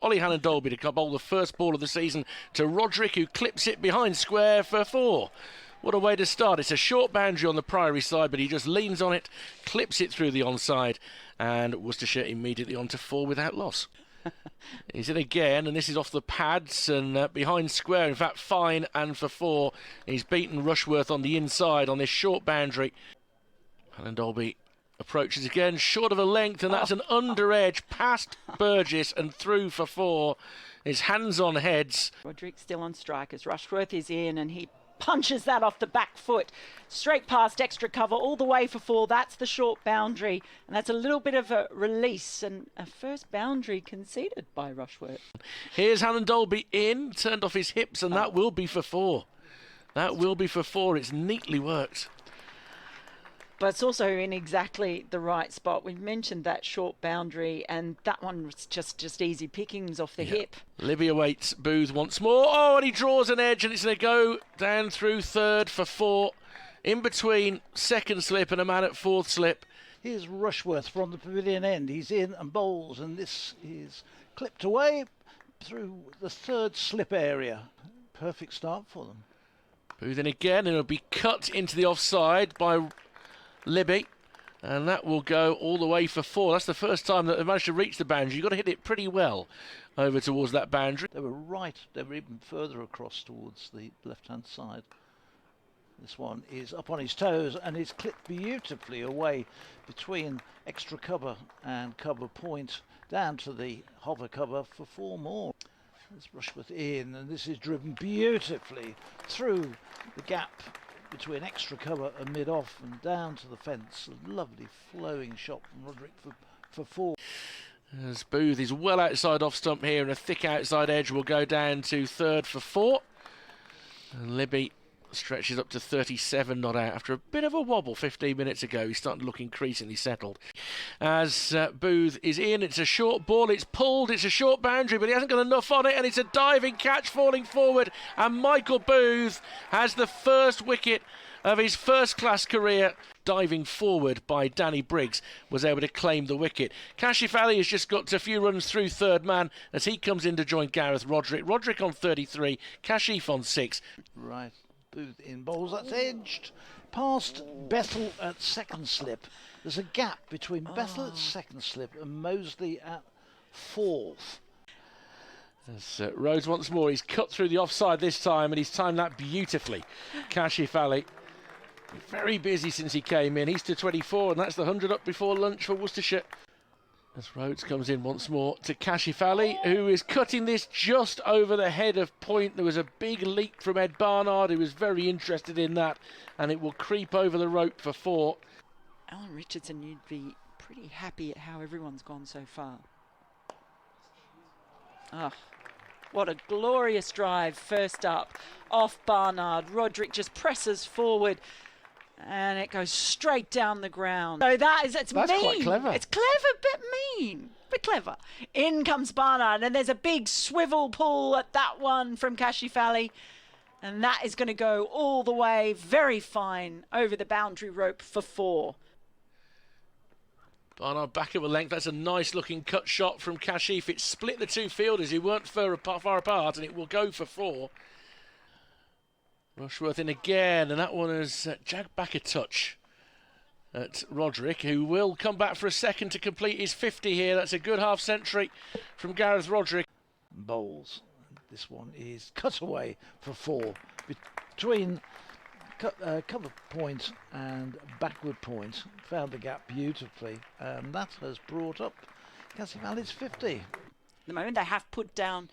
Ollie Hannon-Dolby to bowl the first ball of the season to Roderick, who clips it behind square for 4. What a way to start. It's a short boundary on the Priory side, but he just leans on it, clips it through the onside, and Worcestershire immediately on to 4 without loss. He's in again, and this is off the pads and behind square. In fact, fine and for 4. He's beaten Rushworth on the inside on this short boundary. Hannon-Dolby approaches again, short of a length, and that's an under edge past Burgess and through for 4. His hands on heads. Roderick still on strike as Rushworth is in, and he punches that off the back foot, straight past extra cover, all the way for 4. That's the short boundary, and that's a little bit of a release, and a first boundary conceded by Rushworth. Here's Hannon-Dolby in, turned off his hips, and that will be for 4. That will be for 4. It's neatly worked. But it's also in exactly the right spot. We've mentioned that short boundary, and that one was just easy pickings off the hip. Libby awaits Booth once more. Oh, and he draws an edge, and it's going to go down through 3rd for 4. In between 2nd slip and a man at 4th slip. Here's Rushworth from the pavilion end. He's in and bowls, and this is clipped away through the 3rd slip area. Perfect start for them. Booth in again, and it'll be cut into the offside by Libby, and that will go all the way for 4. That's the first time that they've managed to reach the boundary. You've got to hit it pretty well over towards that boundary. They were even further across towards the left-hand side. This one is up on his toes, and it's clipped beautifully away between extra cover and cover point down to the hover cover for 4 more. There's Rushworth in, and this is driven beautifully through the gap between extra cover and mid-off and down to the fence. A lovely flowing shot from Roderick for 4. As Booth is well outside off stump here, and a thick outside edge will go down to 3rd for 4. And Libby stretches up to 37 not out after a bit of a wobble 15 minutes ago. He's starting to look increasingly settled. As Booth is in, it's a short ball, it's pulled, it's a short boundary, but he hasn't got enough on it, and it's a diving catch falling forward, and Michael Booth has the first wicket of his first-class career. Diving forward by Danny Briggs was able to claim the wicket. Kashif Ali has just got a few runs through 3rd man as he comes in to join Gareth Roderick. Roderick on 33, Kashif on 6. Right. Booth in bowls, that's edged past Bethel at 2nd slip. There's a gap between Bethel at 2nd slip and Moseley at 4th. As Rhodes once more, he's cut through the offside this time, and he's timed that beautifully. Kashif Ali, very busy since he came in. He's to 24, and that's the 100 up before lunch for Worcestershire. As Rhodes comes in once more to Kashif Ali, who is cutting this just over the head of point. There was a big leap from Ed Barnard, who was very interested in that, and it will creep over the rope for 4. Alan Richardson, you'd be pretty happy at how everyone's gone so far. What a glorious drive first up off Barnard. Roderick just presses forward, and it goes straight down the ground. So that's mean. Quite clever. It's clever, but mean. But clever. In comes Barnard, and there's a big swivel pull at that one from Kashif Ali. And that is going to go all the way, very fine, over the boundary rope for 4. Barnard back of a length. That's a nice looking cut shot from Kashif. It split the 2 fielders who weren't far apart, and it will go for 4. Rushworth in again, and that one has jagged back a touch at Roderick, who will come back for a second to complete his 50 here. That's a good half century from Gareth Roderick. Bowls. This one is cut away for 4 between cover point and backward point. Found the gap beautifully, and that has brought up Kashif Ali's 50. At the moment, they have put down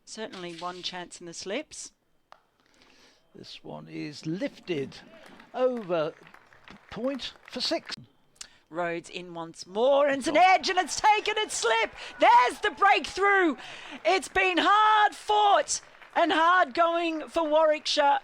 certainly one chance in the slips. This one is lifted over point for 6. Rhodes in once more, and it's an edge, and it's taken its slip. There's the breakthrough. It's been hard fought and hard going for Warwickshire,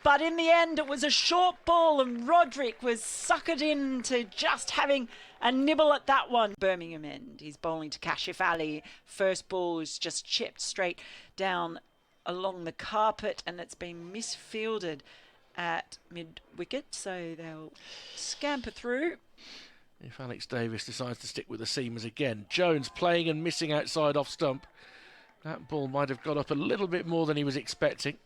but in the end it was a short ball, and Roderick was suckered into just having a nibble at that one. Birmingham end, he's bowling to Kashif Ali. First ball is just chipped straight down along the carpet, and it's been misfielded at mid-wicket, so they'll scamper through. If Alex Davis decides to stick with the seamers again. Jones playing and missing outside off stump. That ball might have got up a little bit more than he was expecting.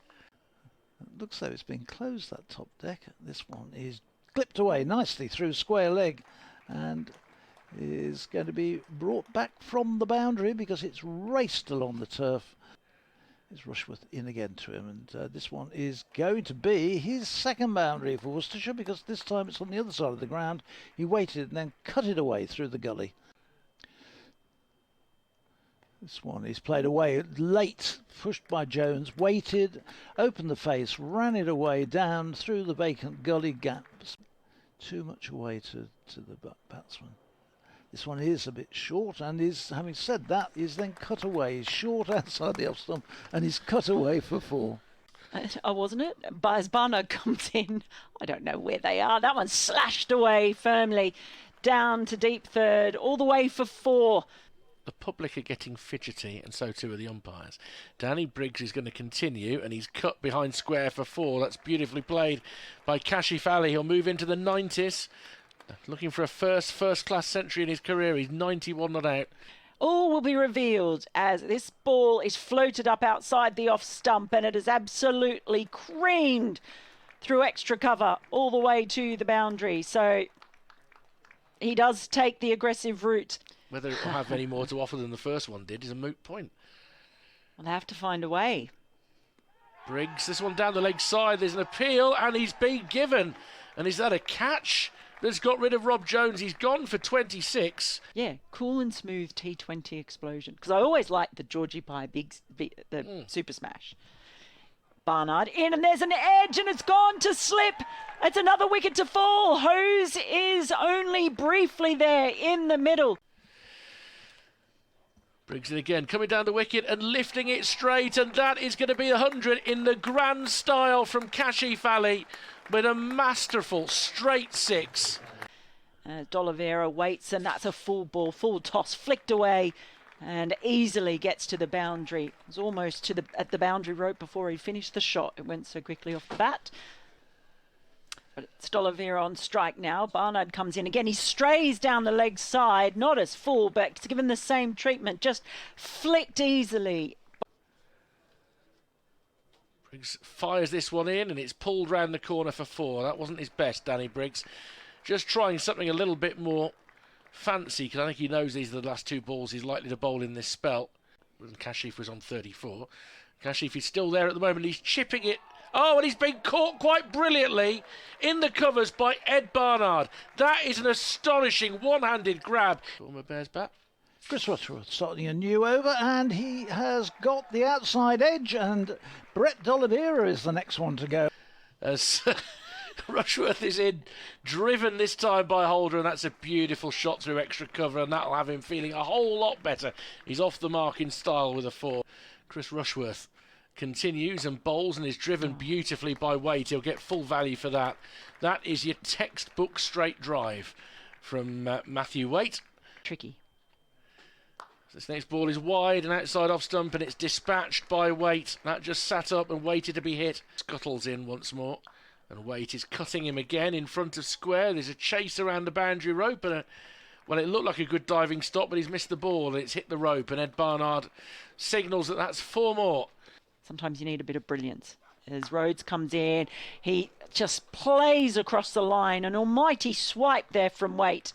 It looks though it's been closed, that top deck. This one is clipped away nicely through square leg and is going to be brought back from the boundary because it's raced along the turf. It's Rushworth in again to him, and this one is going to be his second boundary for Worcestershire because this time it's on the other side of the ground. He waited and then cut it away through the gully. This one is played away late, pushed by Jones, waited, opened the face, ran it away down through the vacant gully gaps. Too much away to the batsman. This one is a bit short and is, having said that, is then cut away. He's short outside the off stump and he's cut away for 4. Oh, wasn't it? But as Barnard comes in, I don't know where they are. That one slashed away firmly down to deep third, all the way for 4. The public are getting fidgety, and so too are the umpires. Danny Briggs is going to continue, and he's cut behind square for 4. That's beautifully played by Kashif Ali. He'll move into the 90s. Looking for a first-class century in his career. He's 91 not out. All will be revealed as this ball is floated up outside the off stump, and it is absolutely creamed through extra cover all the way to the boundary. So he does take the aggressive route. Whether it will have any more to offer than the first one did is a moot point. We'll have to find a way. Briggs, this one down the leg side. There's an appeal, and he's been given. And is that a catch that's got rid of Rob Jones? He's gone for 26. Yeah, cool and smooth T20 explosion. Because I always liked the Georgie Pie Super Smash. Barnard in, and there's an edge, and it's gone to slip. It's another wicket to fall. Hose is only briefly there in the middle. Briggs it again, coming down the wicket and lifting it straight, and that is going to be 100 in the grand style from Kashif Ali with a masterful straight 6. D'Oliveira waits, and that's a full ball, full toss, flicked away, and easily gets to the boundary. It was almost at the boundary rope before he finished the shot. It went so quickly off the bat. But it's D'Oliveira on strike now. Barnard comes in again. He strays down the leg side, not as full, but given the same treatment, just flicked easily. Briggs fires this one in, and it's pulled round the corner for 4. That wasn't his best, Danny Briggs. Just trying something a little bit more fancy, because I think he knows these are the last 2 balls he's likely to bowl in this spell. And Kashif was on 34. Kashif is still there at the moment. He's chipping it. Oh, and he's been caught quite brilliantly in the covers by Ed Barnard. That is an astonishing one-handed grab. Former Bears bat. Chris Rushworth starting a new over, and he has got the outside edge, and Brett D'Oliveira is the next one to go. As Rushworth is in, driven this time by Holder, and that's a beautiful shot through extra cover, and that'll have him feeling a whole lot better. He's off the mark in style with a 4. Chris Rushworth continues and bowls and is driven beautifully by Waite. He'll get full value for that. That is your textbook straight drive from Matthew Waite. Tricky. This next ball is wide and outside off stump, and it's dispatched by Waite. That just sat up and waited to be hit. Scuttles in once more, and Waite is cutting him again in front of square. There's a chase around the boundary rope, and well, it looked like a good diving stop, but he's missed the ball and it's hit the rope, and Ed Barnard signals that that's 4 more. Sometimes you need a bit of brilliance. As Rhodes comes in, he just plays across the line. An almighty swipe there from Waite.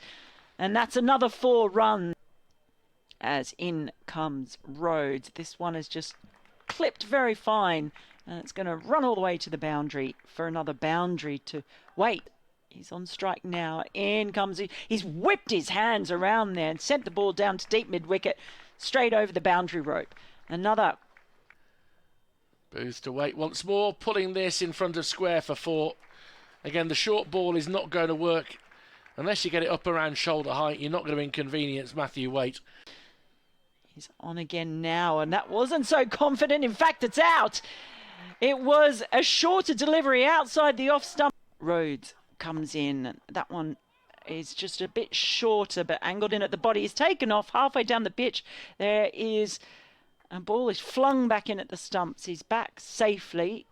And that's another 4 runs. As in comes Rhodes. This one is just clipped very fine. And it's going to run all the way to the boundary for another boundary to Waite. He's on strike now. In comes he. He's whipped his hands around there and sent the ball down to deep mid-wicket, straight over the boundary rope. Another. Booth to Waite once more, pulling this in front of square for 4. Again, the short ball is not going to work. Unless you get it up around shoulder height, you're not going to inconvenience Matthew Waite. He's on again now, and that wasn't so confident. In fact, it's out. It was a shorter delivery outside the off stump. Rhodes comes in. That one is just a bit shorter, but angled in at the body. He's taken off halfway down the pitch. There is a ball is flung back in at the stumps. He's back safely.